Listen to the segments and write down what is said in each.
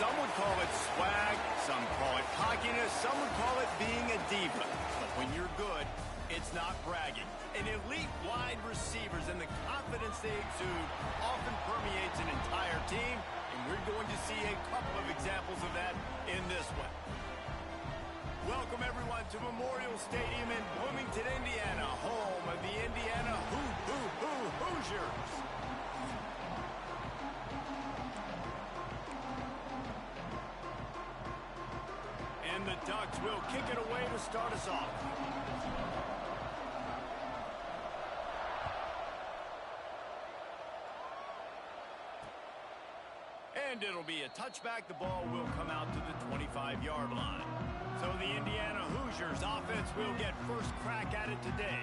Some would call it swag, some call it cockiness, some would call it being a diva. But when you're good, it's not bragging. An elite wide receivers and the confidence they exude often permeates an entire team, and we're going to see a couple of examples of that in this one. Welcome, everyone, to Memorial Stadium in Bloomington, Indiana, home of the Indiana Hoosiers. And the Ducks will kick it away to start us off. And it'll be a touchback. The ball will come out to the 25-yard line. So the Indiana Hoosiers offense will get first crack at it today.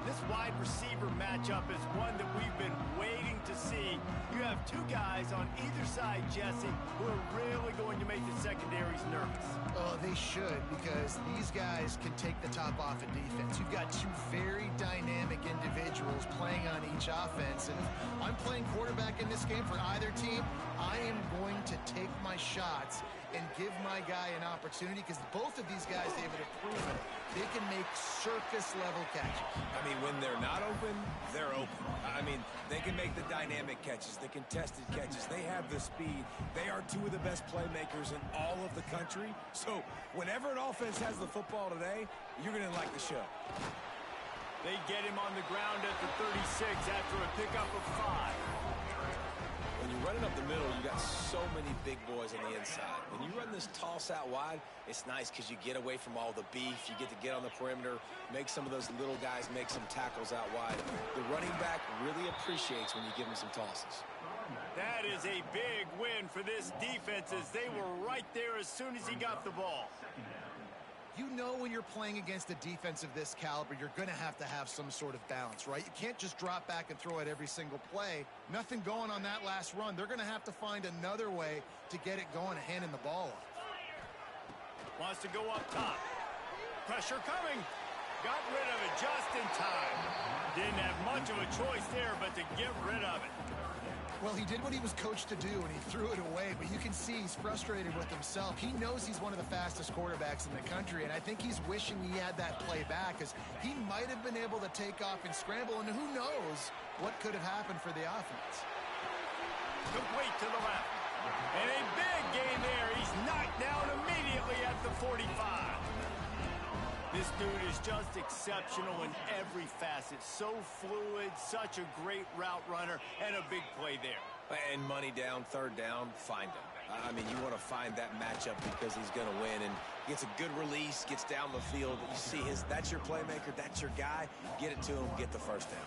This wide receiver matchup is one that we've been waiting to see. You have two guys on either side, Jesse, who are really going to make the secondaries nervous. Oh, they should, because these guys can take the top off of defense. You've got two very dynamic individuals playing on each offense. And if I'm playing quarterback in this game for either team, I am going to take my shots and give my guy an opportunity, because both of these guys, David, have proven they can make surface-level catches. I mean, when they're not open, they're open. I mean, they can make the dynamic catches, the contested catches. They have the speed. They are two of the best playmakers in all of the country. So whenever an offense has the football today, you're going to like the show. They get him on the ground at the 36 after a pickup of 5. When you're running up the middle, you got so many big boys on the inside. When you run this toss out wide, it's nice because you get away from all the beef. You get to get on the perimeter, make some of those little guys make some tackles out wide. The running back really appreciates when you give him some tosses. That is a big win for this defense, as they were right there as soon as he got the ball. You know, when you're playing against a defense of this caliber, you're going to have some sort of balance, right? You can't just drop back and throw it every single play. Nothing going on that last run. They're going to have to find another way to get it going and handing the ball off. Wants to go up top. Pressure coming. Got rid of it just in time. Didn't have much of a choice there but to get rid of it. Well, he did what he was coached to do, and he threw it away, but you can see he's frustrated with himself. He knows he's one of the fastest quarterbacks in the country, and I think he's wishing he had that play back, because he might have been able to take off and scramble, and who knows what could have happened for the offense. Complete to the left. And a big gain there. He's knocked down immediately at the 45. This dude is just exceptional in every facet. So fluid, such a great route runner, and a big play there. And money down, third down, find him. I mean, you want to find that matchup because he's going to win, and gets a good release, gets down the field. You see that's your playmaker, that's your guy. Get it to him, get the first down.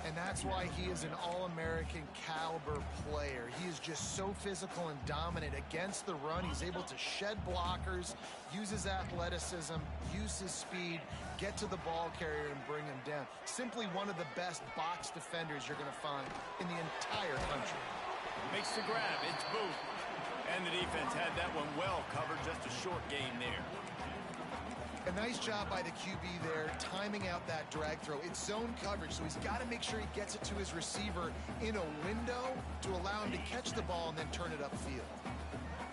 And that's why he is an All-American caliber player. He is just so physical and dominant against the run. He's able to shed blockers, use his athleticism, use his speed, get to the ball carrier and bring him down. Simply one of the best box defenders you're going to find in the entire country. Makes the grab. It's Booth. And the defense had that one well covered. Just a short gain there. A nice job by the QB there, timing out that drag throw. It's zone coverage, so he's got to make sure he gets it to his receiver in a window to allow him to catch the ball and then turn it upfield.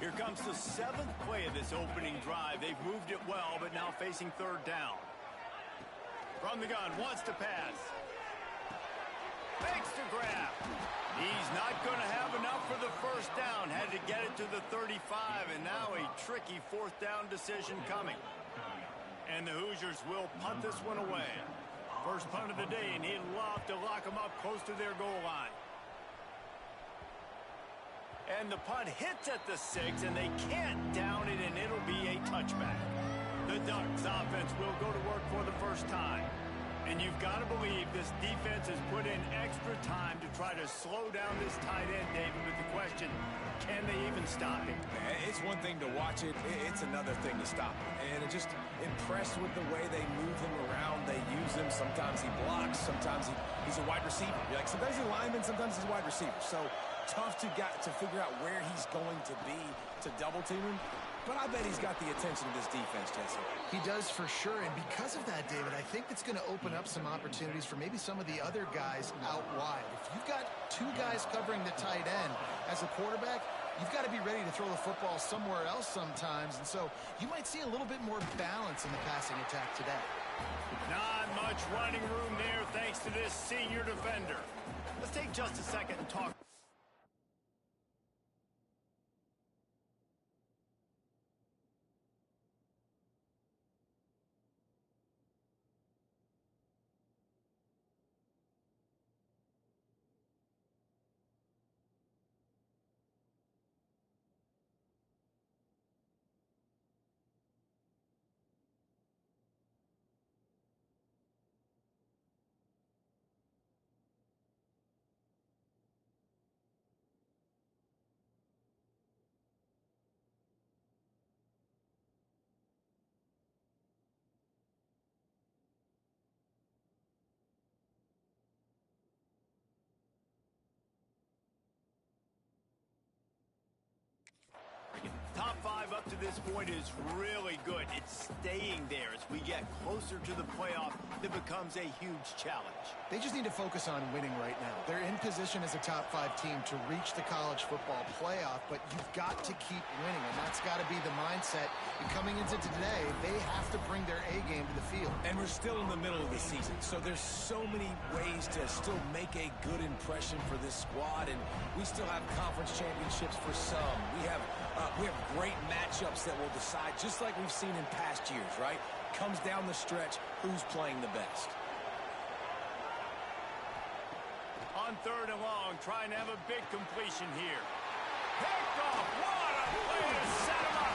Here comes the 7th play of this opening drive. They've moved it well, but now facing third down. From the gun, wants to pass. Fakes to grab. He's not going to have enough for the first down. Had to get it to the 35, and now a tricky 4th down decision coming. And the Hoosiers will punt this one away. First punt of the day, and he'd love to lock them up close to their goal line. And the punt hits at the 6, and they can't down it, and it'll be a touchback. The Ducks offense will go to work for the first time. And you've got to believe this defense has put in extra time to try to slow down this tight end, David, with the question, can they even stop him? It's one thing to watch it. It's another thing to stop him. And I'm just impressed with the way they move him around. They use him. Sometimes he blocks. Sometimes he's a wide receiver. Like, sometimes he's a lineman. Sometimes he's a wide receiver. So tough to figure out where he's going to be to double team him. But I bet he's got the attention of this defense, Jesse. He does for sure, and because of that, David, I think it's going to open up some opportunities for maybe some of the other guys out wide. If you've got two guys covering the tight end as a quarterback, you've got to be ready to throw the football somewhere else sometimes. And so you might see a little bit more balance in the passing attack today. Not much running room there thanks to this senior defender. Let's take just a second and talk. Top five up to this point is really good. It's staying there as we get closer to the playoff. It becomes a huge challenge. They just need to focus on winning right now. They're in position as a top 5 team to reach the college football playoff, but you've got to keep winning, and that's got to be the mindset. And coming into today, they have to bring their A game to the field. And we're still in the middle of the season, so there's so many ways to still make a good impression for this squad, and we still have conference championships for some. We have great matchups that will decide, just like we've seen in past years, right? Comes down the stretch, who's playing the best. On 3rd and long, trying to have a big completion here. Picked off. What a play to set him up.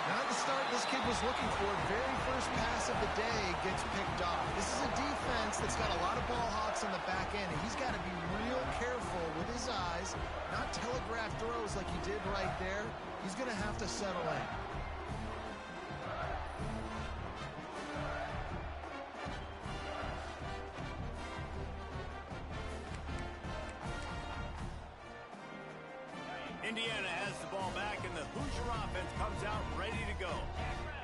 Not the start this kid was looking for. Very first pass of the day gets picked off. This is a defense that's got a lot of ball hawks on the back end, and he's got to be real careful with his eyes, not telegraph throws like he did right there. He's going to have to settle in. Indiana has the ball back, and the Hoosier offense comes out ready to go.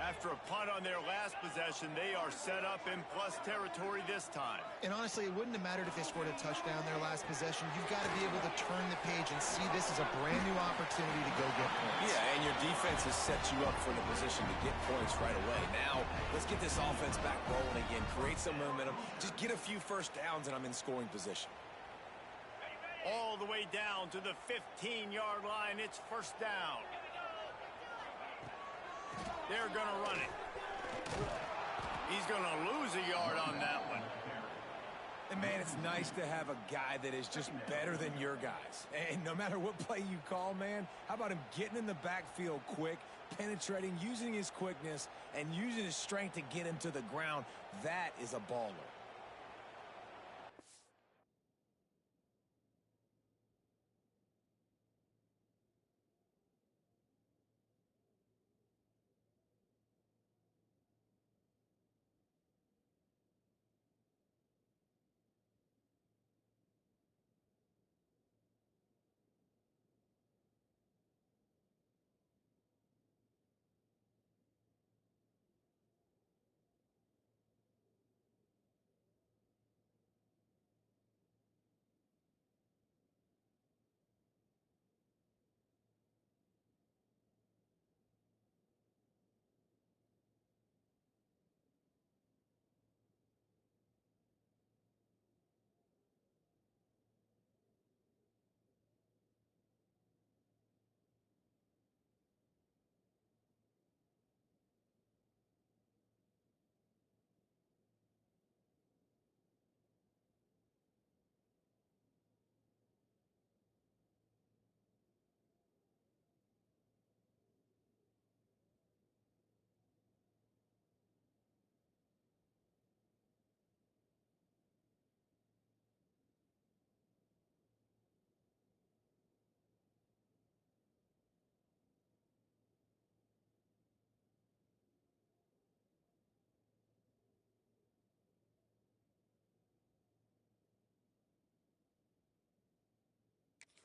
After a punt on their last possession, they are set up in plus territory this time. And honestly, it wouldn't have mattered if they scored a touchdown their last possession. You've got to be able to turn the page and see this as a brand new opportunity to go get points. Yeah, and your defense has set you up for the position to get points right away. Now, let's get this offense back rolling again, create some momentum, just get a few first downs, and I'm in scoring position. All the way down to the 15-yard line. It's first down. They're going to run it. He's going to lose a yard on that one. And, man, it's nice to have a guy that is just better than your guys. And no matter what play you call, man, how about him getting in the backfield quick, penetrating, using his quickness, and using his strength to get him to the ground? That is a baller.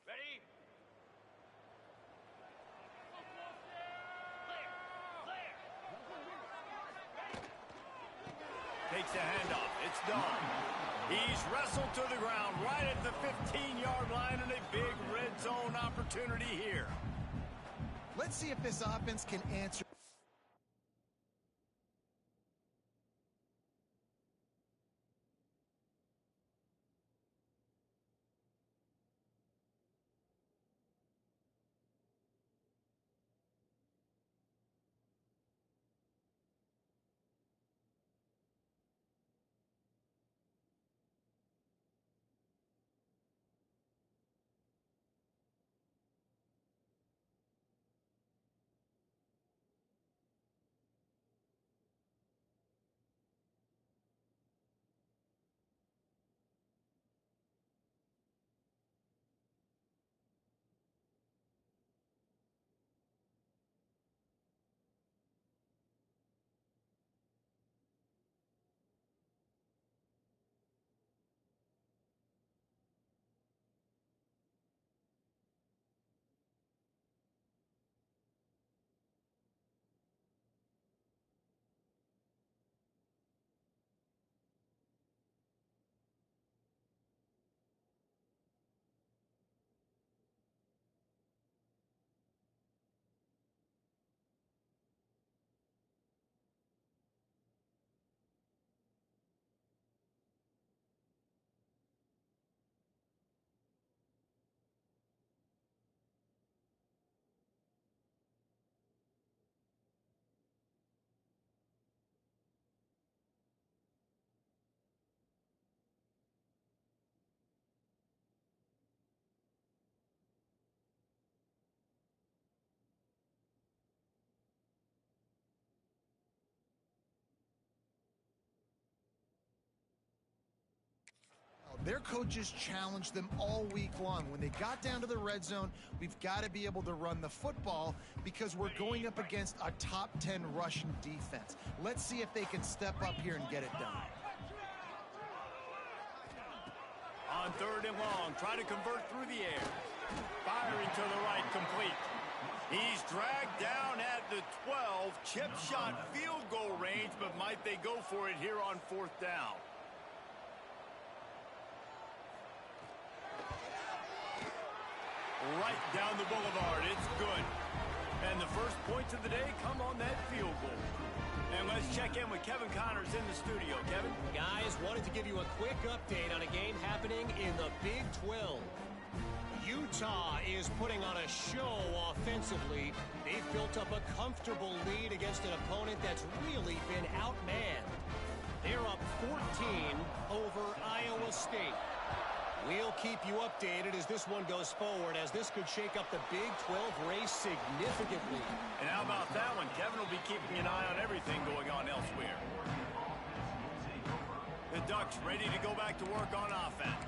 Ready? Takes a handoff. It's done. He's wrestled to the ground right at the 15-yard line in a big red zone opportunity. opportunity here. Let's see if this offense can answer. Their coaches challenged them all week long. When they got down to the red zone, we've got to be able to run the football because we're going up against a top 10 Russian defense. Let's see if they can step up here and get it done. On 3rd and long, try to convert through the air. Firing to the right, complete. He's dragged down at the 12. Chip shot, field goal range, but might they go for it here on 4th down? Right down the boulevard. It's good. And the first points of the day come on that field goal. And let's check in with Kevin Connors in the studio. Kevin? Guys, wanted to give you a quick update on a game happening in the Big 12. Utah is putting on a show offensively. They've built up a comfortable lead against an opponent that's really been outmanned. They're up 14 over Iowa State. We'll keep you updated as this one goes forward, as this could shake up the Big 12 race significantly. And how about that one? Kevin will be keeping an eye on everything going on elsewhere. The Ducks ready to go back to work on offense.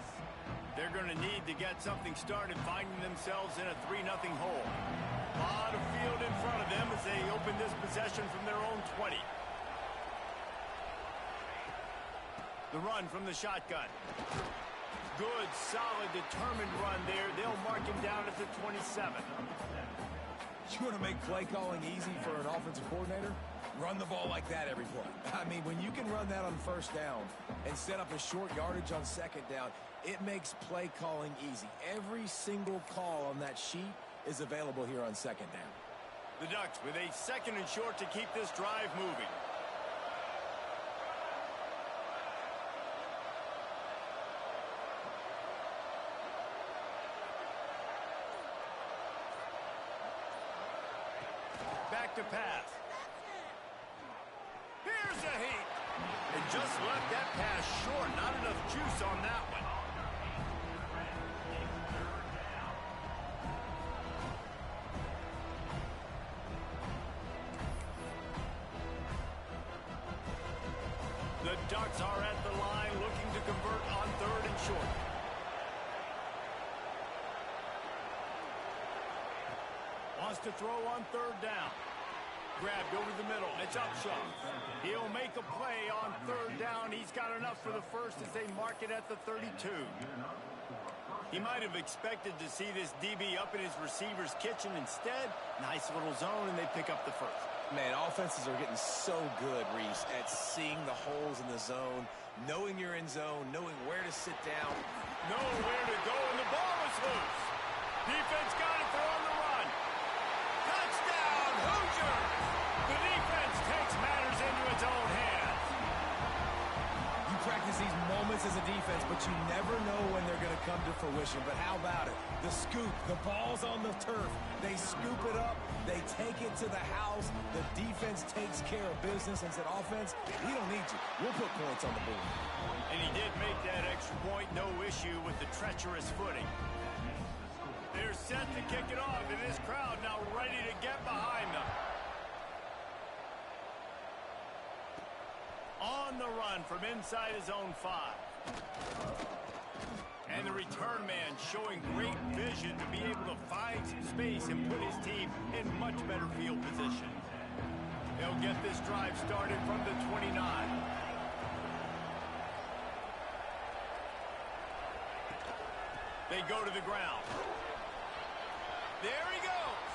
They're going to need to get something started, finding themselves in a 3-0 hole. A lot of field in front of them as they open this possession from their own 20. The run from the shotgun. Good, solid, determined run there. They'll mark him down at the 27. You want to make play calling easy for an offensive coordinator? Run the ball like that every play. I mean, when you can run that on 1st down and set up a short yardage on 2nd down, it makes play calling easy. Every single call on that sheet is available here on 2nd down. The Ducks with a 2nd and short to keep this drive moving. Back to pass. Here's a heat. And just left that pass short. Not enough juice on that one. The Ducks are at the line looking to convert on 3rd and short. Wants to throw on 3rd down. Grabbed over the middle. It's Upshaw. He'll make a play on 3rd down. He's got enough for the first as they mark it at the 32. He might have expected to see this DB up in his receiver's kitchen. Instead, nice little zone, and they pick up the first. Man, offenses are getting so good, Reese, at seeing the holes in the zone, knowing you're in zone, knowing where to sit down. Nowhere to go, and the ball is loose. Defense got it. They're but you never know when they're going to come to fruition. But how about it? The scoop, the ball's on the turf. They scoop it up. They take it to the house. The defense takes care of business and said, offense, we don't need you. We'll put points on the board. And he did make that extra point, no issue with the treacherous footing. They're set to kick it off, and this crowd now ready to get behind them. On the run from inside his own 5. And the return man showing great vision to be able to find some space and put his team in much better field position. They'll get this drive started from the 29. They go to the ground. There he goes.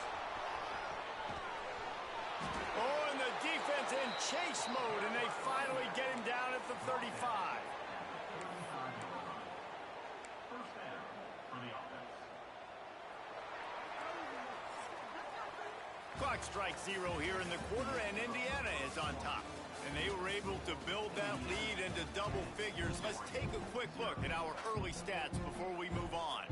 Oh, and the defense in chase mode, and they finally get him down at the 35. Clock strikes 0 here in the quarter, and Indiana is on top. And they were able to build that lead into double figures. Let's take a quick look at our early stats before we move on.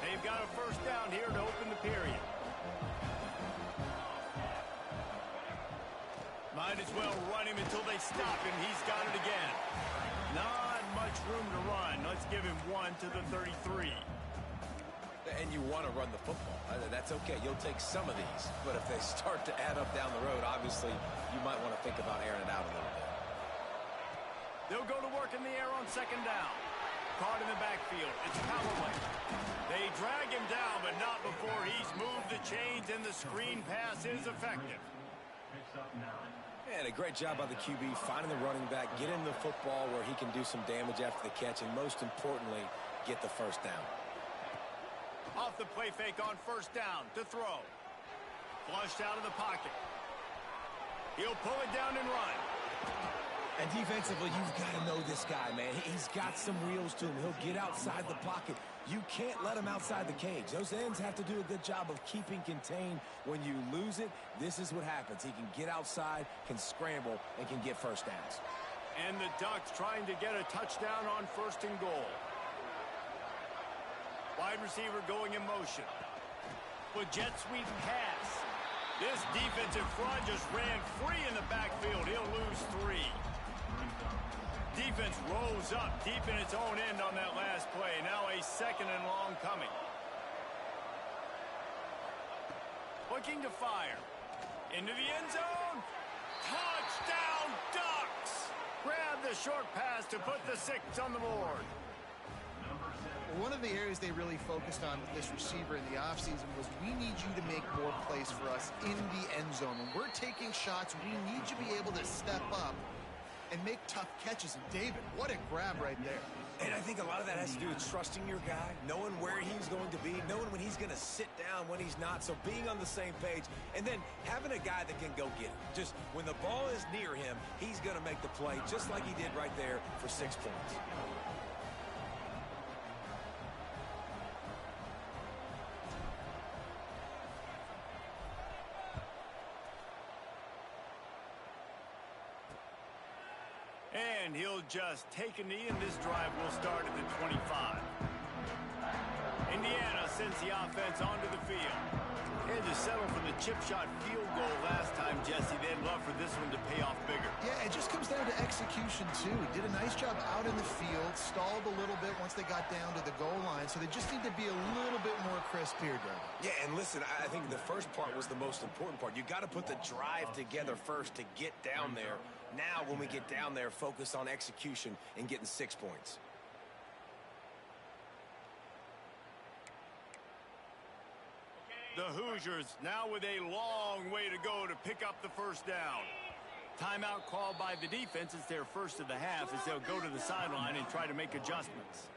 They've got a first down here to open the period. Might as well run him until they stop him. He's got it again. Not much room to run. Let's give him 1 to the 33. And you want to run the football. That's okay. You'll take some of these. But if they start to add up down the road, obviously, you might want to think about airing it out a little bit. They'll go to work in the air on second down. Caught in the backfield. It's Callaway. They drag him down, but not before he's moved the chains, and the screen pass is effective. And a great job by the QB finding the running back, getting the football where he can do some damage after the catch, and most importantly, get the first down. Off the play fake on first down to throw. Flushed out of the pocket. He'll pull it down and run. And defensively, you've got to know this guy, man. He's got some wheels to him. He'll get outside the pocket. You can't let him outside the cage. Those ends have to do a good job of keeping contained. When you lose it, this is what happens. He can get outside, can scramble, and can get first downs. And the Ducks trying to get a touchdown on first and goal. Wide receiver going in motion. With jet sweep pass. This defensive front just ran free in the backfield. He'll lose 3. Defense rolls up deep in its own end on that last play. Now a second and long coming. Looking to fire. Into the end zone. Touchdown, Ducks! Grab the short pass to put the 6 on the board. One of the areas they really focused on with this receiver in the offseason was we need you to make more plays for us in the end zone. When we're taking shots, we need you to be able to step up and make tough catches. And David, what a grab right there. And I think a lot of that has to do with trusting your guy, knowing where he's going to be, knowing when he's going to sit down, when he's not, so being on the same page, and then having a guy that can go get it. Just when the ball is near him, he's going to make the play, just like he did right there for 6 points. And he'll just take a knee, and this drive will start at the 25. Indiana sends the offense onto the field. They had to settle for the chip shot field goal last time, Jesse. They'd love for this one to pay off bigger. Yeah, it just comes down to execution, too. He did a nice job out in the field, stalled a little bit once they got down to the goal line, so they just need to be a little bit more crisp here, Doug. Yeah, and listen, I think the first part was the most important part. You got to put the drive together first to get down there. Now, when we get down there, focus on execution and getting 6 points. The Hoosiers now with a long way to go to pick up the first down. Timeout called by the defense. It's their first of the half as they'll go to the sideline and try to make adjustments.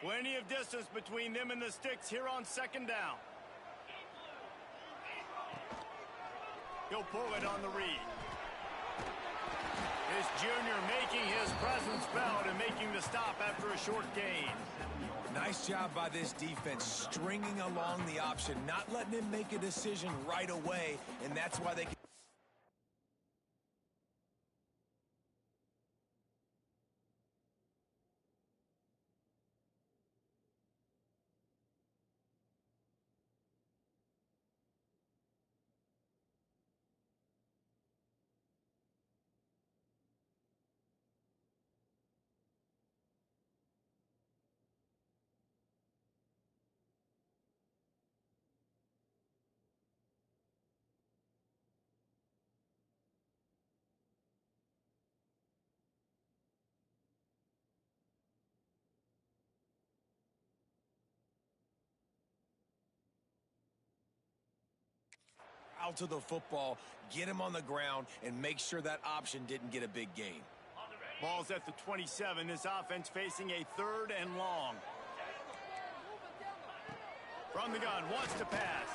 Plenty of distance between them and the sticks here on second down. He'll pull it on the read. This junior making his presence felt and making the stop after a short gain. Nice job by this defense, stringing along the option, not letting him make a decision right away, and that's why they can. Out to the football, get him on the ground, and make sure that option didn't get a big gain. Ball's at the 27. This offense facing a 3rd and long. From the gun, wants to pass.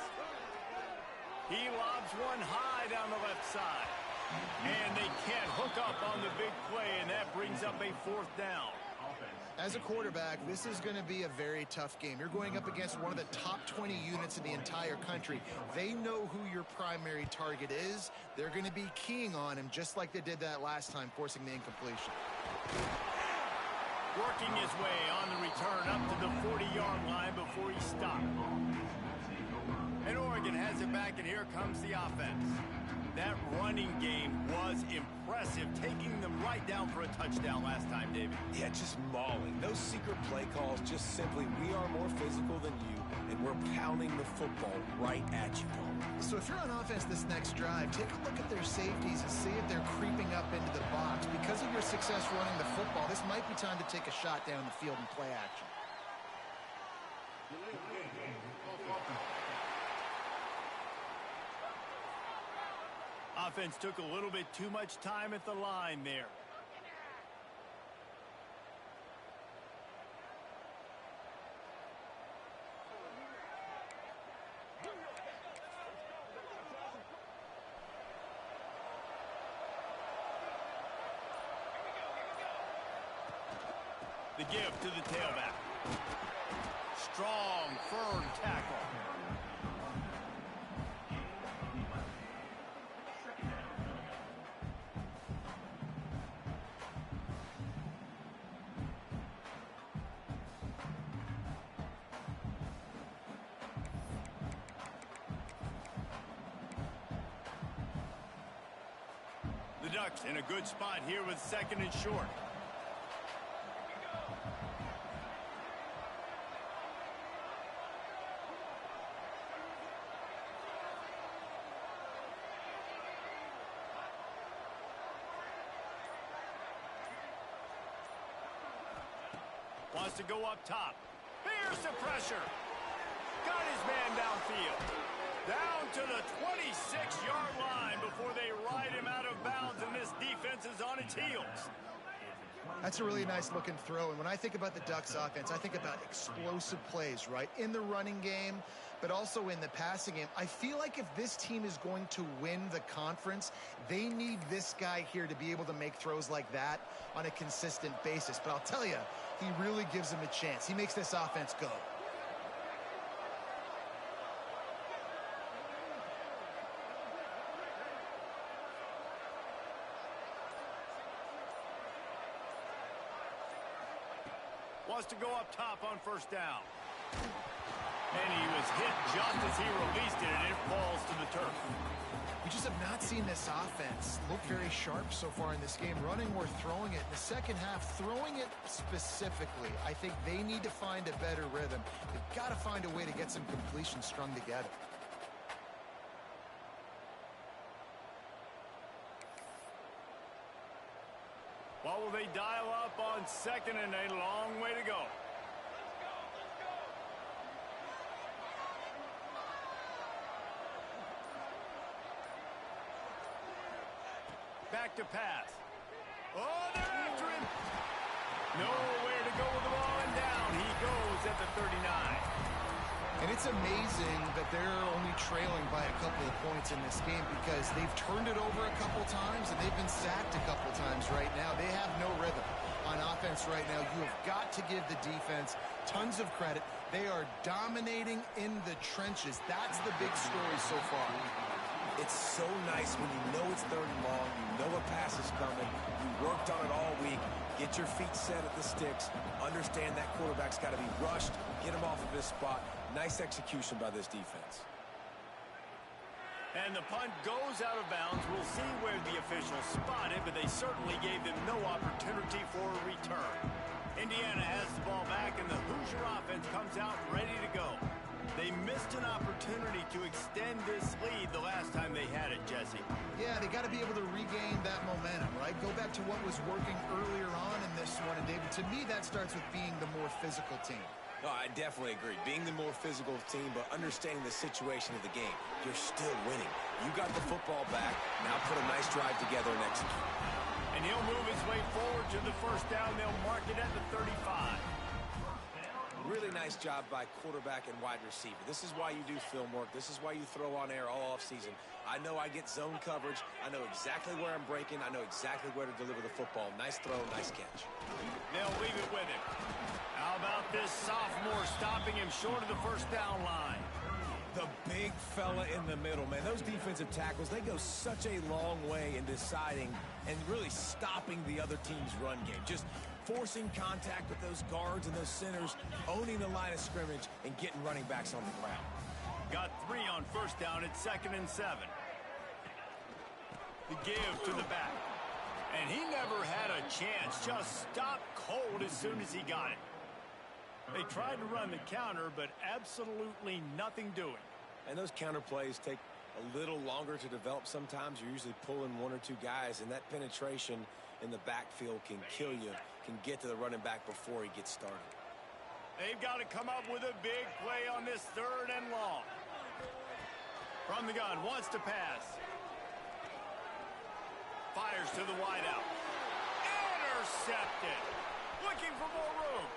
He lobs one high down the left side. And they can't hook up on the big play, and that brings up a 4th down. As a quarterback, this is going to be a very tough game. You're going up against one of the top 20 units in the entire country. They know who your primary target is. They're going to be keying on him just like they did that last time, forcing the incompletion. Working his way on the return up to the 40-yard line before he stopped. And Oregon has it back, and here comes the offense. That running game was impressive, taking them right down for a touchdown last time, David. Yeah, just mauling. No secret play calls, just simply, we are more physical than you, and we're pounding the football right at you, Paul. So if you're on offense this next drive, take a look at their safeties and see if they're creeping up into the box. Because of your success running the football, this might be time to take a shot down the field and play action. Offense took a little bit too much time at the line there. The give to the tailback. Strong, firm tackle. The Ducks in a good spot here with 2nd and short. Wants to go up top. Here's the pressure. Got his man downfield. Down to the 26-yard line before they ride him out of bounds, and this defense is on its heels. That's a really nice looking throw. And when I think about the Ducks offense, I think about explosive plays, right? In the running game, but also in the passing game. I feel like if this team is going to win the conference, they need this guy here to be able to make throws like that on a consistent basis. But I'll tell you, he really gives them a chance. He makes this offense go. Wants to go up top on 1st down. And he was hit just as he released it, and it falls to the turf. We just have not seen this offense look very sharp so far in this game, running or throwing it. In the second half, throwing it specifically, I think they need to find a better rhythm. They've got to find a way to get some completions strung together. What will they dial up on 2nd and a long way to go? Back to pass. Oh, they're after him. Nowhere to go with the ball, and down he goes at the 39. And it's amazing that they're only trailing by a couple of points in this game because they've turned it over a couple times and they've been sacked a couple times right now. They have no rhythm on offense right now. You have got to give the defense tons of credit. They are dominating in the trenches. That's the big story so far. It's so nice when you know it's 3rd and long, you know a pass is coming, you worked on it all week, get your feet set at the sticks, understand that quarterback's got to be rushed, get him off of his spot. Nice execution by this defense. And the punt goes out of bounds. We'll see where the officials spot it, but they certainly gave them no opportunity for a return. Indiana has the ball back, and the Hoosier offense comes out ready to go. They missed an opportunity to extend this lead the last time they had it, Jesse. Yeah, they got to be able to regain that momentum, right? Go back to what was working earlier on in this one. And, David, to me, that starts with being the more physical team. No, I definitely agree. Being the more physical team, but understanding the situation of the game. You're still winning. You got the football back. Now put a nice drive together and execute. And he'll move his way forward to the first down. They'll mark it at the 35. Really nice job by quarterback and wide receiver. This is why you do film work. This is why you throw on air all offseason. I know I get zone coverage. I know exactly where I'm breaking. I know exactly where to deliver the football. Nice throw, nice catch. They'll leave it with him. How about this sophomore stopping him short of the first down line? The big fella in the middle, man. Those defensive tackles, they go such a long way in deciding and really stopping the other team's run game. Just forcing contact with those guards and those centers, owning the line of scrimmage, and getting running backs on the ground. Got 3 on first down. It's 2nd and 7. The give to the back. And he never had a chance. Just stopped cold as soon as he got it. They tried to run the counter, but absolutely nothing doing. And those counter plays take a little longer to develop sometimes. You're usually pulling 1 or 2 guys, and that penetration in the backfield can kill you, can get to the running back before he gets started. They've got to come up with a big play on this 3rd and long. From the gun, wants to pass. Fires to the wideout. Intercepted. Looking for more room.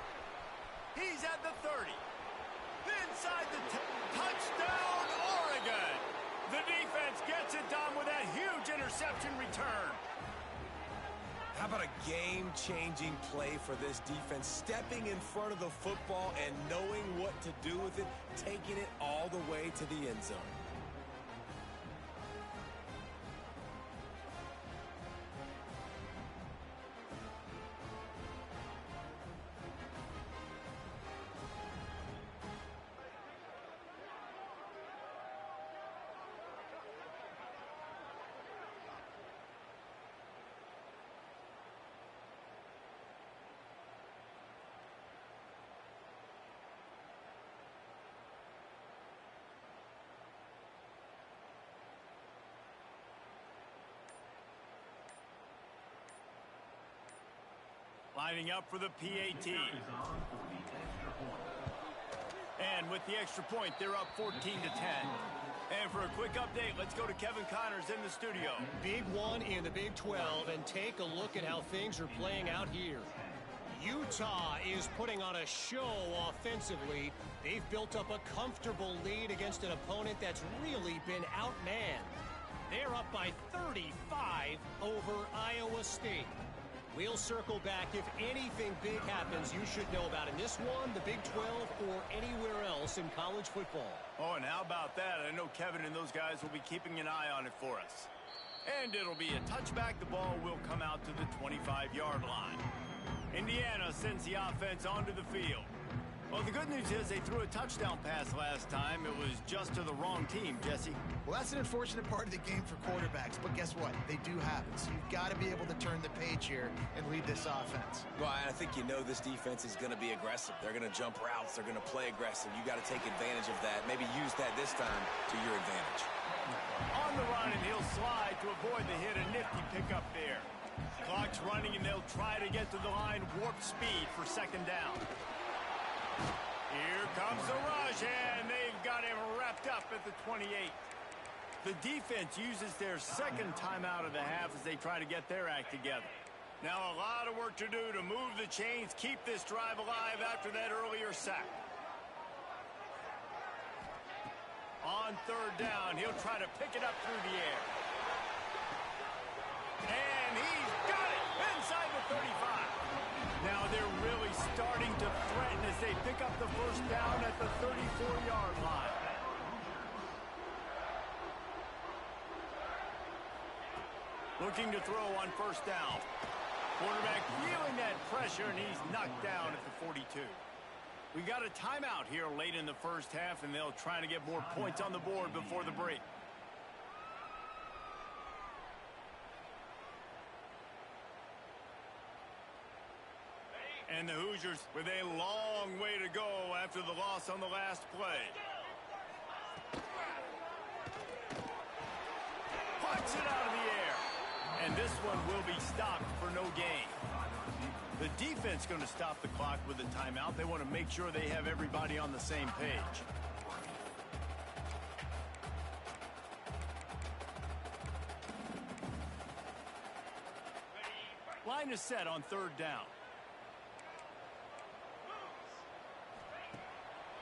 He's at the 30. Inside the touchdown, Oregon. The defense gets it done with that huge interception return. How about a game-changing play for this defense? Stepping in front of the football and knowing what to do with it, taking it all the way to the end zone. Lining up for the PAT. And with the extra point, they're up 14-10. And for a quick update, let's go to Kevin Connors in the studio. Big one in the Big 12, and take a look at how things are playing out here. Utah is putting on a show offensively. They've built up a comfortable lead against an opponent that's really been outmanned. They're up by 35 over Iowa State. We'll circle back if anything big happens you should know about in this one, the Big 12, or anywhere else in college football. Oh, and how about that? I know Kevin and those guys will be keeping an eye on it for us. And it'll be a touchback. The ball will come out to the 25-yard line. Indiana sends the offense onto the field. Well, the good news is they threw a touchdown pass last time. It was just to the wrong team, Jesse. Well, that's an unfortunate part of the game for quarterbacks, but guess what? They do happen. So you've got to be able to turn the page here and lead this offense. Well, I think you know this defense is going to be aggressive. They're going to jump routes. They're going to play aggressive. You got to take advantage of that. Maybe use that this time to your advantage. On the run, and he'll slide to avoid the hit. A nifty pickup there. Clock's running, and they'll try to get to the line warp speed for 2nd down. Here comes the rush, and they've got him wrapped up at the 28. The defense uses their 2nd timeout of the half as they try to get their act together. Now a lot of work to do to move the chains, keep this drive alive after that earlier sack. on third down. He'll try to pick it up through the air. And he's got it inside the 35. Now they're really starting to threaten as they pick up the first down at the 34-yard line. Looking to throw on first down. Quarterback feeling that pressure, and he's knocked down at the 42. We got a timeout here late in the first half, and they'll try to get more points on the board before the break. And the Hoosiers with a long way to go after the loss on the last play. Puts it out of the air. And this one will be stopped for no gain. The defense going to stop the clock with a timeout. They want to make sure they have everybody on the same page. Line is set on third down.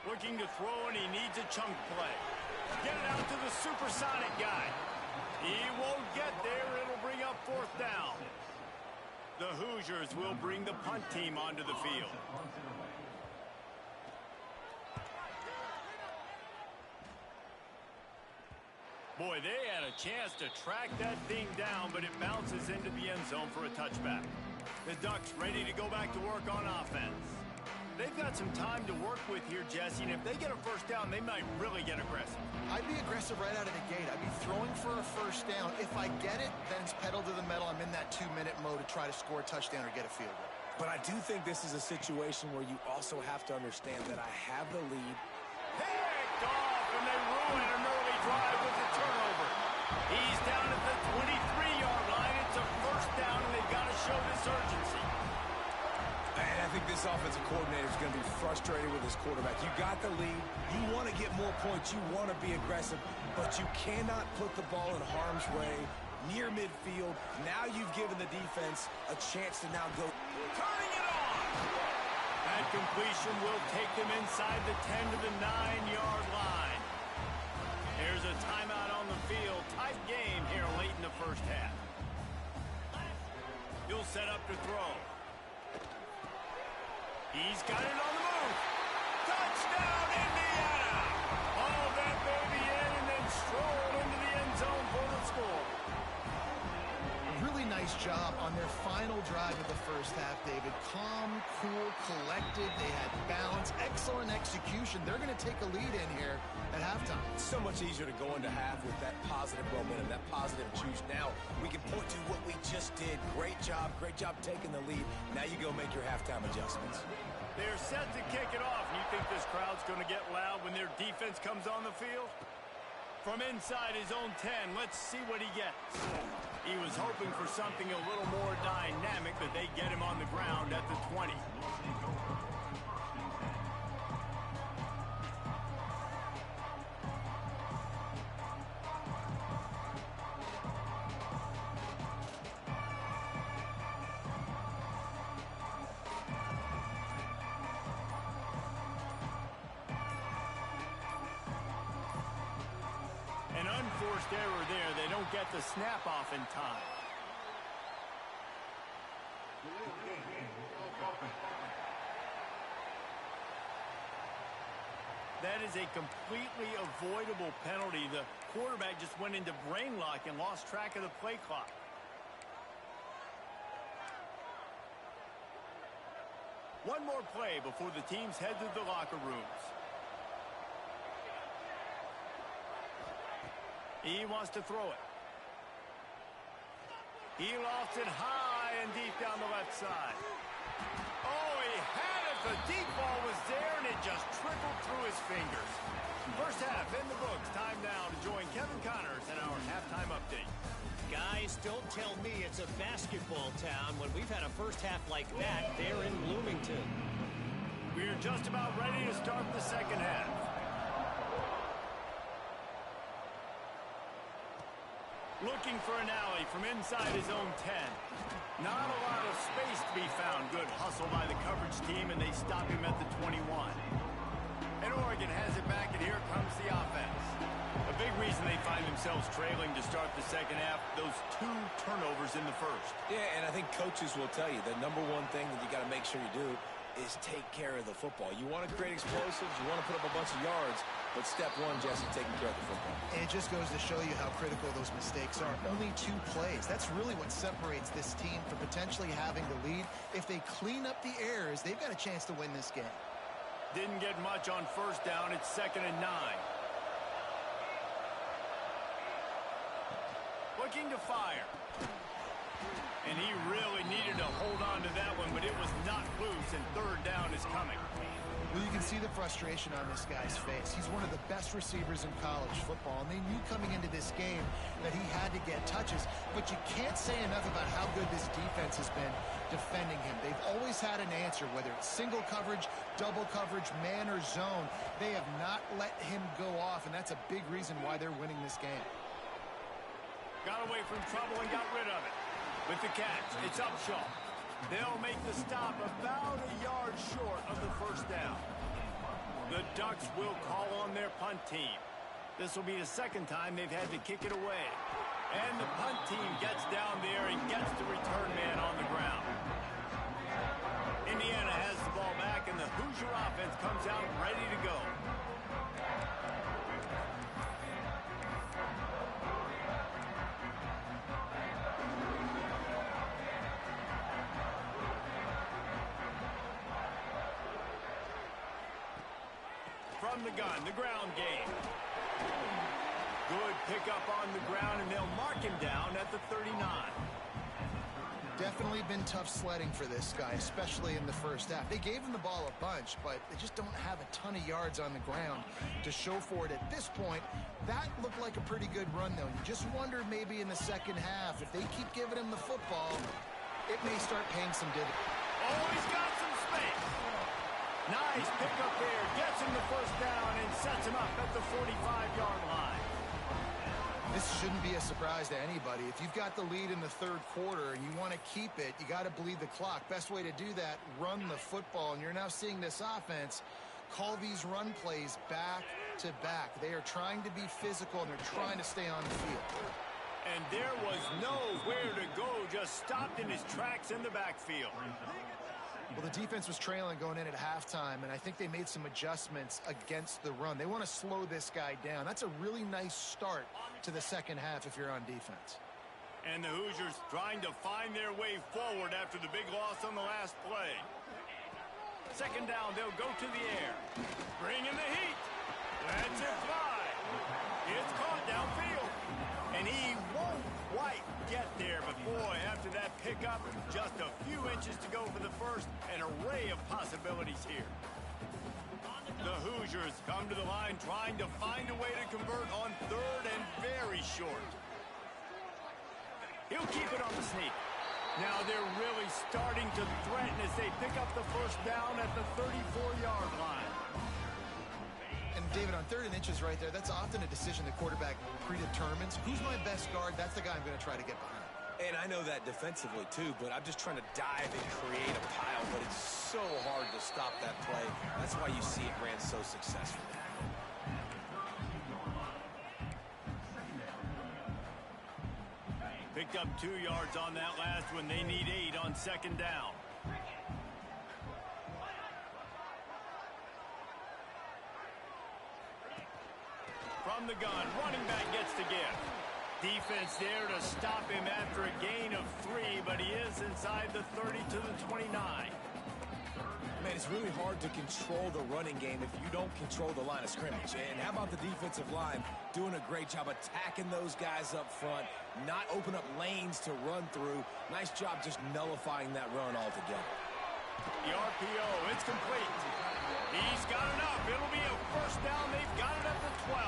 Looking to throw, and he needs a chunk play. Get it out to the supersonic guy. He won't get there. It'll bring up fourth down. The Hoosiers will bring the punt team onto the field. Boy, they had a chance to track that thing down, but it bounces into the end zone for a touchback. The Ducks ready to go back to work on offense. They've got some time to work with here, Jesse, and if they get a first down, they might really get aggressive. I'd be aggressive right out of the gate. I'd be throwing for a first down. If I get it, then it's pedal to the metal. I'm in that 2-minute mode to try to score a touchdown or get a field goal. But I do think this is a situation where you also have to understand that I have the lead. Picked off, and they ruin an early drive with the turnover. He's down at the 23-yard line. It's a first down, and they've got to show this urgency. And I think this offensive coordinator is going to be frustrated with his quarterback. You got the lead. You want to get more points. You want to be aggressive, but you cannot put the ball in harm's way near midfield. Now you've given the defense a chance to now go. Turning it on. That completion will take them inside the 10 to the 9-yard line. There's a timeout on the field. Tight game here late in the first half. He'll set up to throw. He's got it on the move. Touchdown, Indiana! Haul that baby in and then stroll into the end zone for the score. Really nice job on their final drive of the first half, David. Calm, cool, collected. They had balance, excellent execution. They're going to take a lead in here at halftime. It's so much easier to go into half with that positive momentum, that positive juice. Now we can point to what we just did. Great job taking the lead. Now you go make your halftime adjustments. They're set to kick it off. You think this crowd's going to get loud when their defense comes on the field? From inside his own 10, let's see what he gets. He was hoping for something a little more dynamic, but they get him on the ground at the 20. An unforced error there. They don't get the snap off in time. That is a completely avoidable penalty. The quarterback just went into brain lock and lost track of the play clock. One more play before the teams head to the locker rooms. He wants to throw it. He lofts it high and deep down the left side. Oh, he had it. The deep ball was there, and it just trickled through his fingers. First half in the books. Time now to join Kevin Connors in our halftime update. Guys, don't tell me it's a basketball town when we've had a first half like that there in Bloomington. We're just about ready to start the second half. Looking for an alley from inside his own 10. Not a lot of space to be found. Good hustle by the coverage team, and they stop him at the 21. And Oregon has it back, and here comes the offense. A big reason they find themselves trailing to start the second half, those 2 turnovers in the first. Yeah, and I think coaches will tell you the number one thing that you got to make sure you do is take care of the football. You want to create explosives, you want to put up a bunch of yards, but step one, Jesse, taking care of the football. And it just goes to show you how critical those mistakes are. Only 2 plays. That's really what separates this team from potentially having the lead. If they clean up the errors, they've got a chance to win this game. Didn't get much on first down. It's 2nd and 9. Looking to fire. And he really needed to hold on to that one, but it was not loose, and 3rd down is coming. Well, you can see the frustration on this guy's face. He's one of the best receivers in college football, and they knew coming into this game that he had to get touches, but you can't say enough about how good this defense has been defending him. They've always had an answer, whether it's single coverage, double coverage, man or zone. They have not let him go off, and that's a big reason why they're winning this game. Got away from trouble and got rid of it. With the catch, it's Upshaw. They'll make the stop about a yard short of the first down. The Ducks will call on their punt team. This will be the 2nd time they've had to kick it away. And the punt team gets down there and gets the return man on the ground. Indiana has the ball back, and the Hoosier offense comes out ready to go. From the gun, the ground game. Good pickup on the ground, and they'll mark him down at the 39. Definitely been tough sledding for this guy, especially in the first half. They gave him the ball a bunch, but they just don't have a ton of yards on the ground to show for it at this point. That looked like a pretty good run, though. You just wonder maybe in the second half, if they keep giving him the football, it may start paying some dividends. Oh, he's got some space. Nice pickup there. Gets him the first down and sets him up at the 45-yard line. This shouldn't be a surprise to anybody. If you've got the lead in the 3rd quarter and you want to keep it, you got to bleed the clock. Best way to do that, run the football. And you're now seeing this offense call these run plays back to back. They are trying to be physical, and they're trying to stay on the field. And there was nowhere to go, just stopped in his tracks in the backfield. Well, the defense was trailing going in at halftime, and I think they made some adjustments against the run. They want to slow this guy down. That's a really nice start to the second half if you're on defense. And the Hoosiers trying to find their way forward after the big loss on the last play. 2nd down, they'll go to the air. Bring in the heat. Lets it fly. It's caught downfield. And he won't quite get there, but boy, after that pickup, just a few inches to go for the first. An array of possibilities here. The Hoosiers come to the line trying to find a way to convert on 3rd and very short. He'll keep it on the sneak. Now they're really starting to threaten as they pick up the first down at the 34-yard line. And David, on 3rd and inches right there, that's often a decision the quarterback predetermines. Who's my best guard? That's the guy I'm going to try to get behind. And I know that defensively, too, but I'm just trying to dive and create a pile, but it's so hard to stop that play. That's why you see it ran so successfully. Picked up 2 yards on that last one. They need 8 on 2nd down. From the gun, running back gets the gift. Defense there to stop him after a gain of 3, but he is inside the 30 to the 29. Man, it's really hard to control the running game if you don't control the line of scrimmage. And how about the defensive line doing a great job attacking those guys up front, not open up lanes to run through. Nice job just nullifying that run altogether. The RPO, it's complete. He's got enough. It'll be a first down. They've got it at the 12.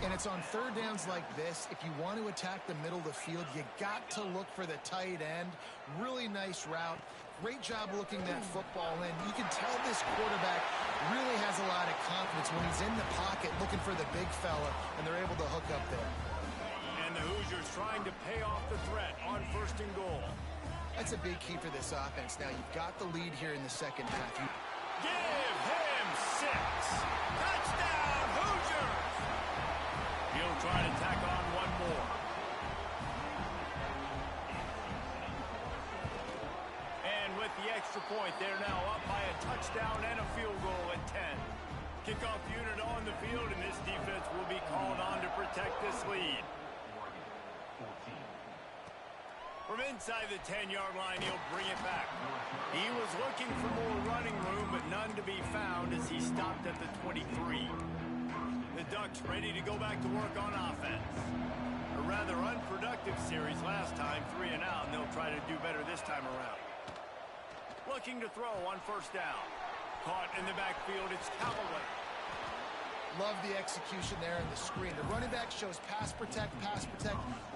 And it's on 3rd downs like this. If you want to attack the middle of the field, you got to look for the tight end. Really nice route. Great job looking that football in. You can tell this quarterback really has a lot of confidence when he's in the pocket looking for the big fella, and they're able to hook up there. And the Hoosiers trying to pay off the threat on 1st and goal. That's a big key for this offense. Now, you've got the lead here in the second half. Give him connects. Touchdown, Hoosiers! He'll try to tack on one more. And with the extra point, they're now up by a touchdown and a field goal at 10. Kickoff unit on the field, and this defense will be called on to protect this lead. From inside the 10-yard line, he'll bring it back. He was looking for more running room, but none to be found as he stopped at the 23. The Ducks ready to go back to work on offense. A rather unproductive series last time, 3 and out, and they'll try to do better this time around. Looking to throw on first down. Caught in the backfield, it's Callaway. Love the execution there in the screen. The running back shows pass protect.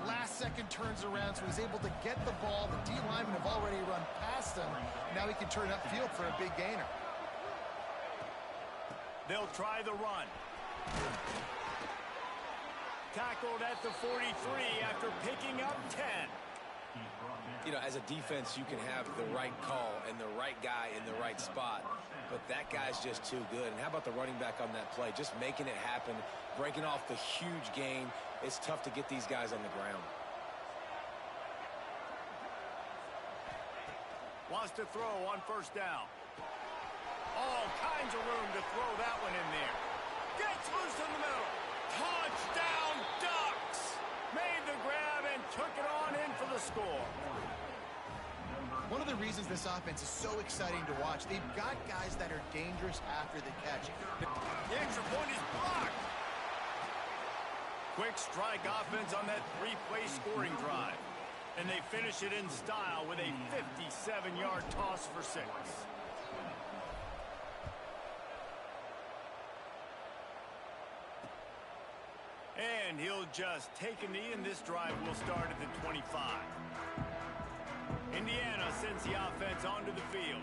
Last second turns around, so he's able to get the ball. The D linemen have already run past him. Now he can turn upfield for a big gainer. They'll try the run. Tackled at the 43 after picking up 10. You know, as a defense, you can have the right call and the right guy in the right spot, but that guy's just too good. And how about the running back on that play? Just making it happen, breaking off the huge gain. It's tough to get these guys on the ground. Wants to throw on first down. All kinds of room to throw that one in there. Gets loose in the middle. Touchdown, Ducks! Made the grab and took it on in for the score. One of the reasons this offense is so exciting to watch, they've got guys that are dangerous after the catch. The extra point is blocked. Quick strike offense on that 3-play scoring drive. And they finish it in style with a 57-yard toss for 6. And he'll just take a knee, and this drive will start at the 25. Indiana sends the offense onto the field.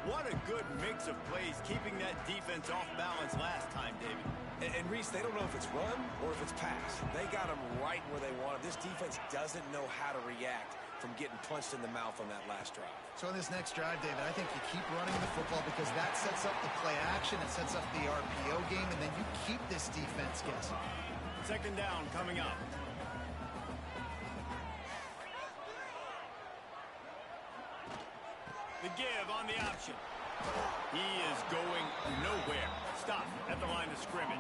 What a good mix of plays, keeping that defense off balance last time, David. And Reese, they don't know if it's run or if it's pass. They got them right where they want them. This defense doesn't know how to react from getting punched in the mouth on that last drive. So in this next drive, David, I think you keep running the football because that sets up the play action, it sets up the RPO game, and then you keep this defense guessing. Second down coming up. The give on the option. He is going nowhere. Stop at the line of scrimmage.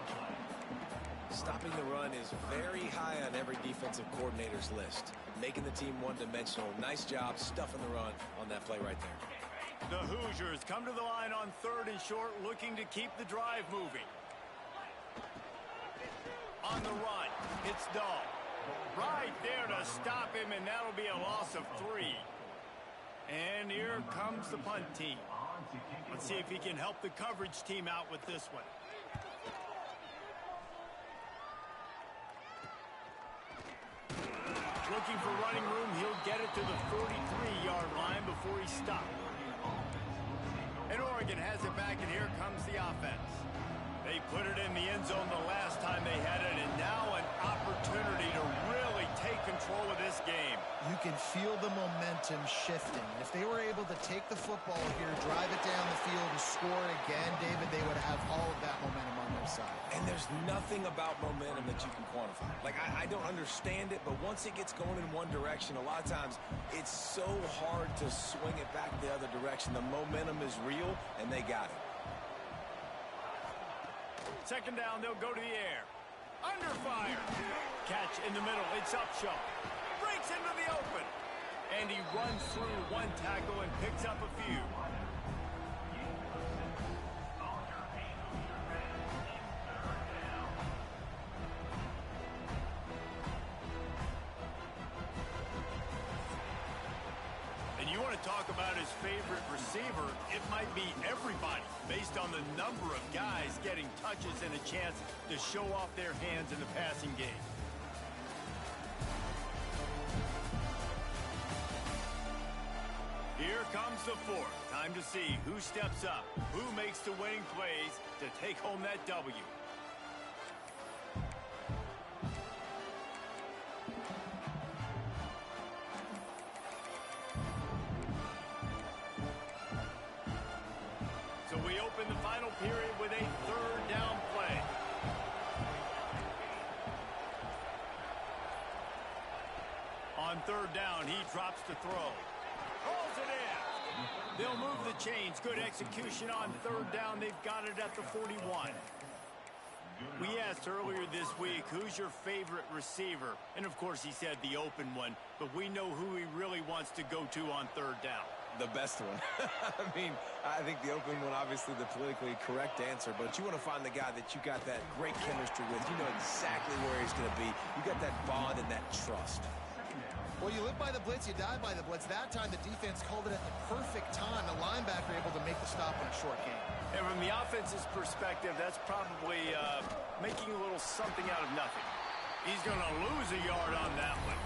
Stopping the run is very high on every defensive coordinator's list. Making the team one-dimensional. Nice job stuffing the run on that play right there. The Hoosiers come to the line on 3rd and short, looking to keep the drive moving. On the run, it's Dahl. Right there to stop him, and that'll be a loss of 3. And here comes the punt team. Let's see if he can help the coverage team out with this one. Looking for running room, he'll get it to the 43-yard line before he stopped. And Oregon has it back, and here comes the offense. They put it in the end zone the last time they had it, and now an opportunity to really take control of this game. You can feel the momentum shifting. If they were able to take the football here, drive it down the field, and score again, David, they would have all of that momentum on their side. And there's nothing about momentum that you can quantify. Like, I don't understand it, but once it gets going in one direction, a lot of times it's so hard to swing it back the other direction. The momentum is real, and they got it. Second down, they'll go to the air. Under fire. Catch in the middle. It's Upshaw. Breaks into the open. And he runs through one tackle and picks up a few. And you want to talk about his favorite receiver, it might be everybody, based on the number of guys getting touches and a chance to show off their hands in the passing game. Here comes the 4th. Time to see who steps up, who makes the winning plays to take home that W. So we open the final period with a third down play. On third down, he drops to throw. Rolls it in. They'll move the chains. Good execution on third down. They've got it at the 41. We asked earlier this week, who's your favorite receiver? And, of course, he said the open one. But we know who he really wants to go to on third down. The best one. I mean, I think the open one, obviously the politically correct answer, but you want to find the guy that you got that great chemistry with. You know exactly where he's going to be. You got that bond and that trust. Well, you live by the blitz, you die by the blitz. That time, the defense called it at the perfect time. The linebacker able to make the stop on a short game. And from the offense's perspective, that's probably making a little something out of nothing. He's going to lose a yard on that one.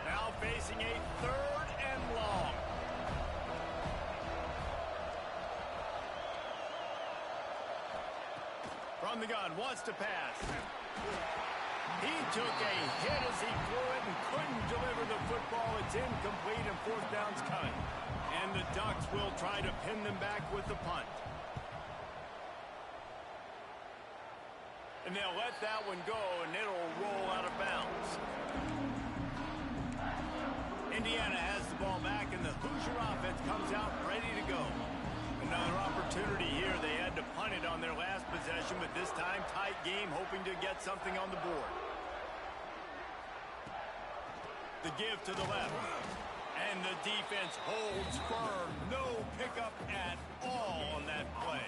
Now facing a third and long. From the gun, wants to pass. He took a hit as he threw it and couldn't deliver the football. It's incomplete and fourth down's coming. And the Ducks will try to pin them back with the punt. And they'll let that one go, and it'll roll out of bounds. Indiana has the ball back, and the Hoosier offense comes out ready to go. Another opportunity here. They had to punt it on their last possession, but this time tight game, hoping to get something on the board. The give to the left. And the defense holds firm. No pickup at all on that play.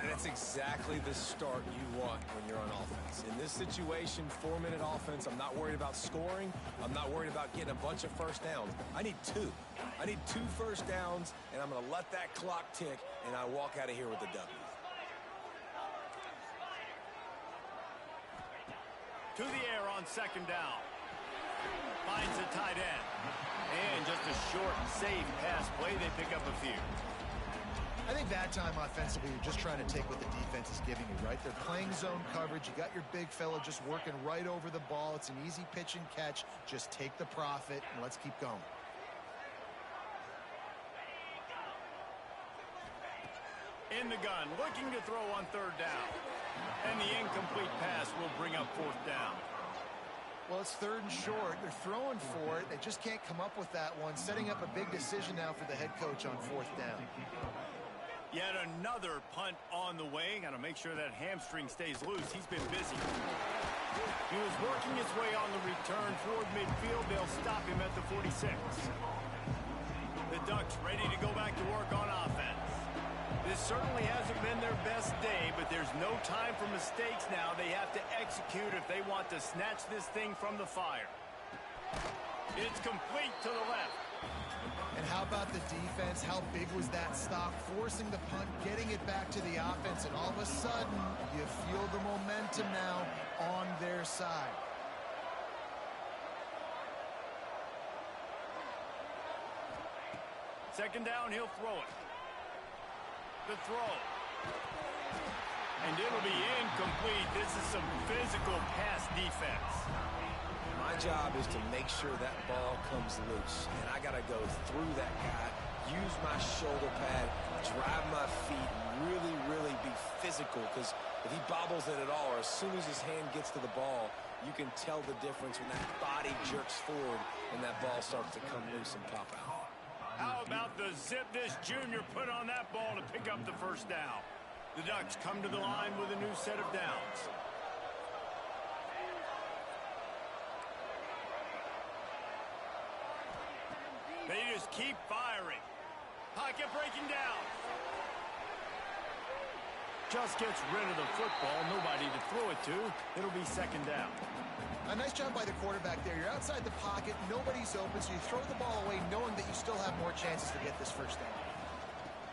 That's exactly the start you want when you're on offense. In this situation, 4-minute offense, I'm not worried about scoring. I'm not worried about getting a bunch of first downs. I need 2. I need 2 first downs, and I'm going to let that clock tick, and I walk out of here with a W. To the air on second down. Finds a tight end. And just a short, safe pass play. They pick up a few. I think that time offensively, you're just trying to take what the defense is giving you, right? They're playing zone coverage. You got your big fella just working right over the ball. It's an easy pitch and catch. Just take the profit, and let's keep going. In the gun, looking to throw on third down. And the incomplete pass will bring up fourth down. Well, it's third and short. They're throwing for it. They just can't come up with that one. Setting up a big decision now for the head coach on fourth down. Yet another punt on the way. Got to make sure that hamstring stays loose. He's been busy. He was working his way on the return toward midfield. They'll stop him at the 46. The Ducks ready to go back to work on offense. This certainly hasn't been their best day, but there's no time for mistakes now. They have to execute if they want to snatch this thing from the fire. It's complete to the left. And how about the defense? How big was that stop? Forcing the punt, getting it back to the offense, and all of a sudden, you feel the momentum now on their side. Second down, he'll throw it. The throw. And it'll be incomplete. This is some physical pass defense. My job is to make sure that ball comes loose, and I got to go through that guy, use my shoulder pad, drive my feet, really, really be physical, because if he bobbles it at all, or as soon as his hand gets to the ball, you can tell the difference when that body jerks forward and that ball starts to come loose and pop out. How about the zip this junior put on that ball to pick up the first down? The Ducks come to the line with a new set of downs. They just keep firing. Pocket breaking down. Just gets rid of the football. Nobody to throw it to. It'll be second down. A nice job by the quarterback there. You're outside the pocket. Nobody's open, so you throw the ball away knowing that you still have more chances to get this first down.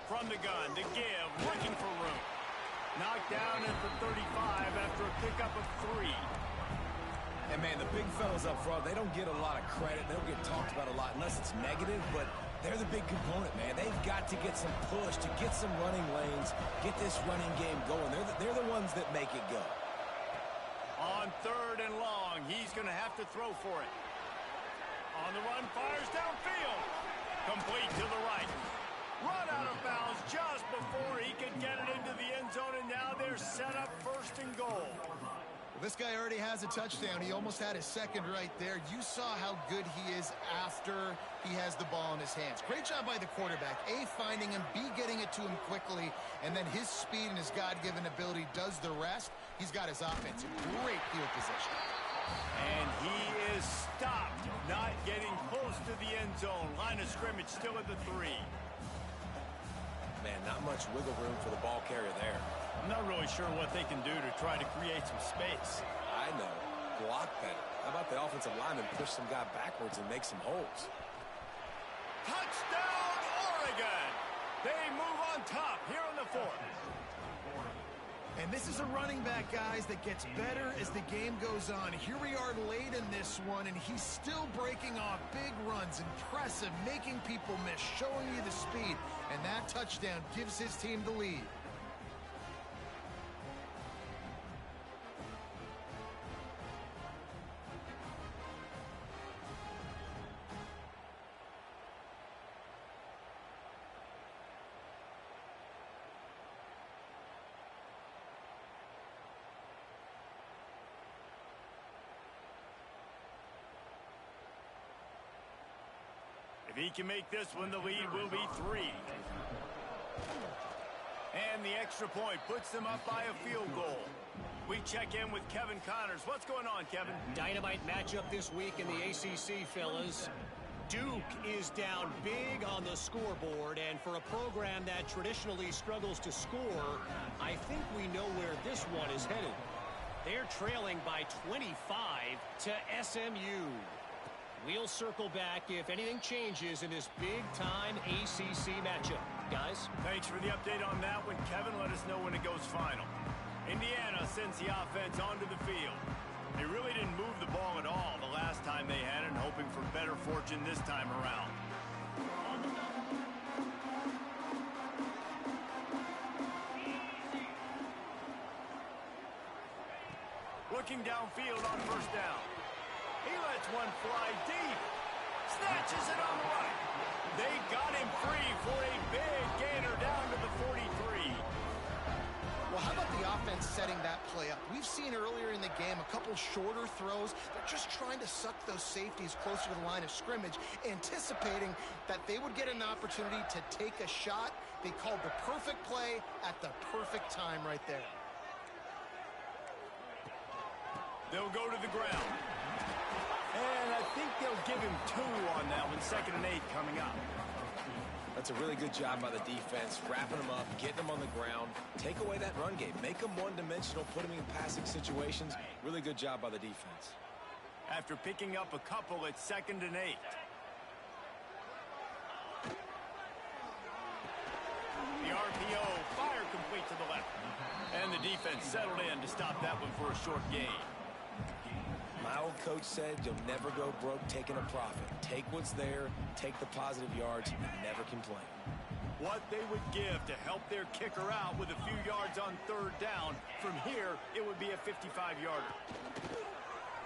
From the gun to give. Looking for room. Knocked down at the 35 after a pickup of 3. And, man, the big fellas up front, they don't get a lot of credit. They don't get talked about a lot unless it's negative, but they're the big component, man. They've got to get some push, to get some running lanes, get this running game going. They're the ones that make it go. On third and long, he's going to have to throw for it. On the run, fires downfield. Complete to the right. Run out of bounds just before he could get it into the end zone, and now they're set up first and goal. Well, this guy already has a touchdown. He almost had his second right there. You saw how good he is after he has the ball in his hands. Great job by the quarterback. A, finding him, B, getting it to him quickly, and then his speed and his God-given ability does the rest. He's got his offense in great field position. And he is stopped, not getting close to the end zone. Line of scrimmage still at the 3. Man, not much wiggle room for the ball carrier there. I'm not really sure what they can do to try to create some space. I know. Block better. How about the offensive lineman push some guy backwards and make some holes? Touchdown, Oregon! They move on top here in the 4th. And this is a running back, guys, that gets better as the game goes on. Here we are late in this one, and he's still breaking off big runs. Impressive, making people miss, showing you the speed. And that touchdown gives his team the lead. If he can make this one, the lead will be 3. And the extra point puts them up by a field goal. We check in with Kevin Connors. What's going on, Kevin? Dynamite matchup this week in the ACC, fellas. Duke is down big on the scoreboard, and for a program that traditionally struggles to score, I think we know where this one is headed. They're trailing by 25 to SMU. We'll circle back if anything changes in this big-time ACC matchup. Guys? Thanks for the update on that one, Kevin. Let us know when it goes final. Indiana sends the offense onto the field. They really didn't move the ball at all the last time they had it, hoping for better fortune this time around. Looking downfield on first down. He lets one fly deep. Snatches it on the right. They got him free for a big gainer down to the 43. Well, how about the offense setting that play up? We've seen earlier in the game a couple shorter throws. They're just trying to suck those safeties closer to the line of scrimmage, anticipating that they would get an opportunity to take a shot. They called the perfect play at the perfect time right there. They'll go to the ground. And I think they'll give him 2 on that one. 2nd and 8 coming up. That's a really good job by the defense, wrapping them up, getting them on the ground. Take away that run game. Make them one-dimensional, put them in passing situations. Really good job by the defense. After picking up a couple, it's 2nd and 8. The RPO, fire complete to the left. And the defense settled in to stop that one for a short gain. My old coach said you'll never go broke taking a profit. Take what's there, take the positive yards, and never complain. What they would give to help their kicker out with a few yards on 3rd down. From here, it would be a 55-yarder.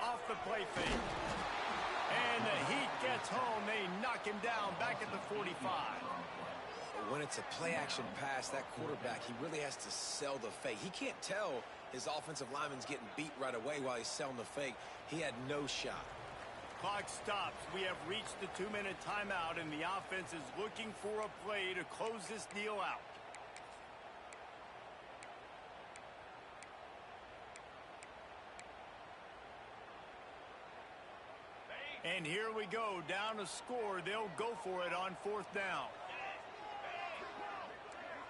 Off the play fake. And the Heat gets home. They knock him down back at the 45. When it's a play-action pass, that quarterback, he really has to sell the fake. He can't tell his offensive lineman's getting beat right away while he's selling the fake. He had no shot. Clock stops. We have reached the 2-minute timeout, and the offense is looking for a play to close this deal out. And here we go. Down a score. They'll go for it on 4th down.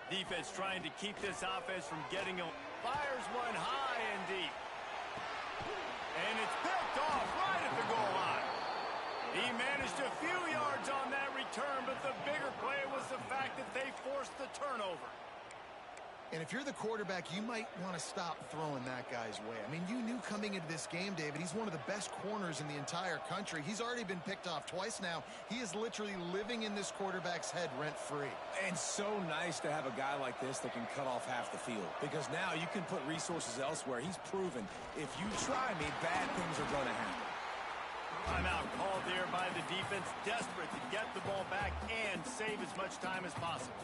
Defense trying to keep this offense from getting a... Fires one high and deep. And it's picked off right at the goal line. He managed a few yards on that return, but the bigger play was the fact that they forced the turnover. And if you're the quarterback, you might want to stop throwing that guy's way. I mean, you knew coming into this game, David, he's one of the best corners in the entire country. He's already been picked off twice now. He is literally living in this quarterback's head rent-free. And so nice to have a guy like this that can cut off half the field. Because now you can put resources elsewhere. He's proven if you try me, bad things are going to happen. Timeout called there by the defense, desperate to get the ball back and save as much time as possible.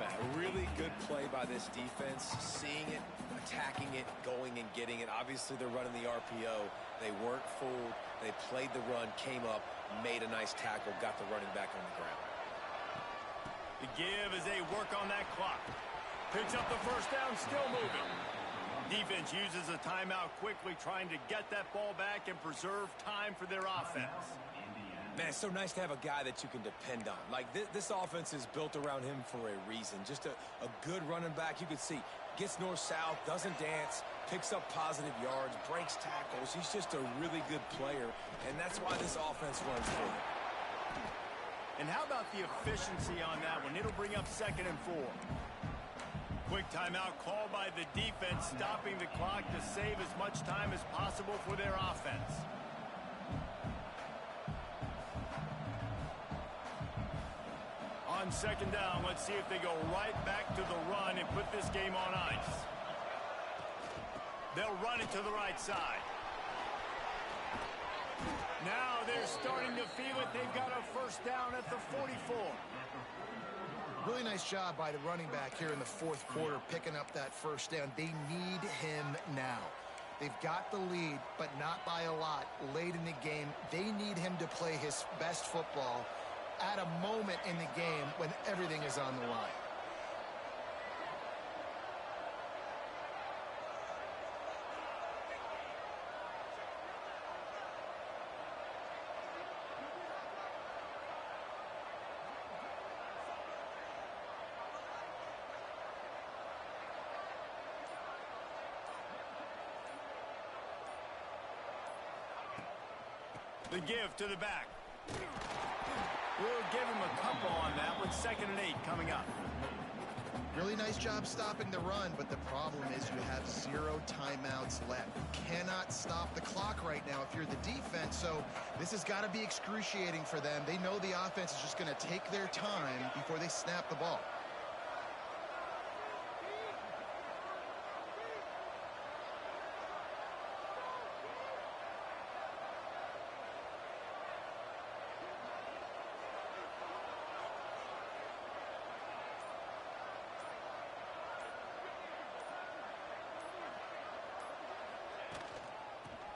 A really good play by this defense, seeing it, attacking it, going and getting it. Obviously, they're running the RPO. They weren't fooled. They played the run, came up, made a nice tackle, got the running back on the ground. The give as they work on that clock. Picks up the first down, still moving. Defense uses a timeout quickly, trying to get that ball back and preserve time for their offense. Man, it's so nice to have a guy that you can depend on. Like, this offense is built around him for a reason. Just a good running back. You can see, gets north-south, doesn't dance, picks up positive yards, breaks tackles. He's just a really good player, and that's why this offense runs for him. And how about the efficiency on that one? It'll bring up 2nd and 4. Quick timeout called by the defense, stopping the clock to save as much time as possible for their offense. On 2nd down, let's see if they go right back to the run and put this game on ice. They'll run it to the right side. Now they're starting to feel it. They've got a first down at the 44. Really nice job by the running back here in the 4th quarter, picking up that first down. They need him now. They've got the lead, but not by a lot late in the game. They need him to play his best football at a moment in the game when everything is on the line. The give to the back. We'll give him a couple on that with 2nd and 8 coming up. Really nice job stopping the run, but the problem is you have 0 timeouts left. You cannot stop the clock right now if you're the defense, so this has got to be excruciating for them. They know the offense is just going to take their time before they snap the ball.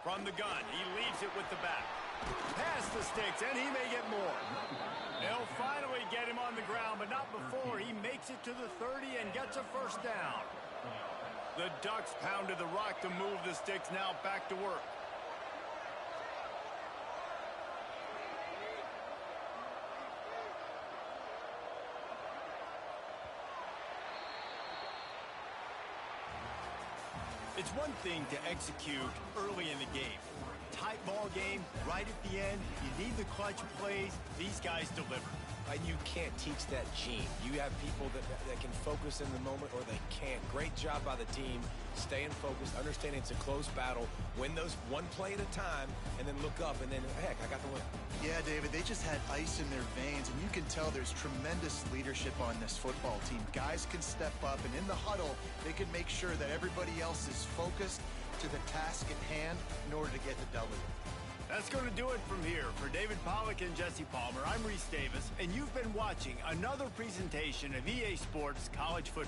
From the gun, he leaves it with the back. Past the sticks, and he may get more. They'll finally get him on the ground, but not before he makes it to the 30 and gets a first down. The Ducks pounded the rock to move the sticks, now back to work. It's one thing to execute early in the game. Tight ball game, right at the end, you need the clutch plays. These guys deliver. And you can't teach that gene. You have people that can focus in the moment or they can't. Great job by the team, staying focused, understanding it's a close battle, win those one play at a time, and then look up, and then, heck, I got the win. Yeah, David, they just had ice in their veins, and you can tell there's tremendous leadership on this football team. Guys can step up, and in the huddle, they can make sure that everybody else is focused to the task at hand in order to get the W. That's going to do it from here. For David Pollack and Jesse Palmer, I'm Reese Davis, and you've been watching another presentation of EA Sports College Football.